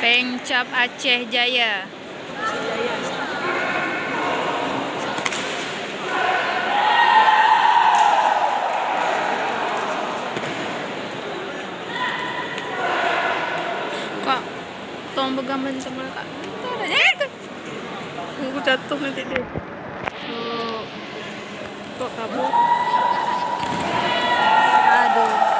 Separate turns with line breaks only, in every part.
Pengcap Aceh Jaya. Kak, tolong pegang bentar kak. Aku jatuh nanti deh. Kok kabur? Aduh.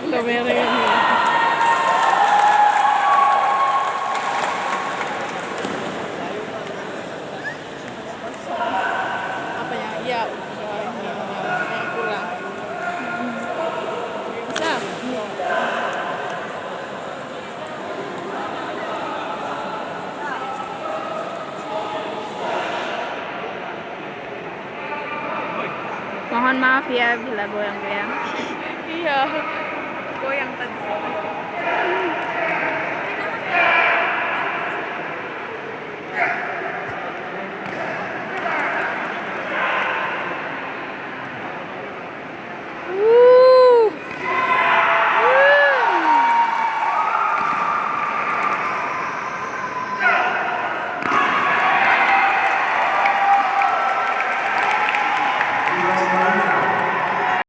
Kamera ini. Apa ya? Ya, udah ini pulang. Bisa? Mohon maaf ya bila goyang-goyang. Iya, goyang tadi.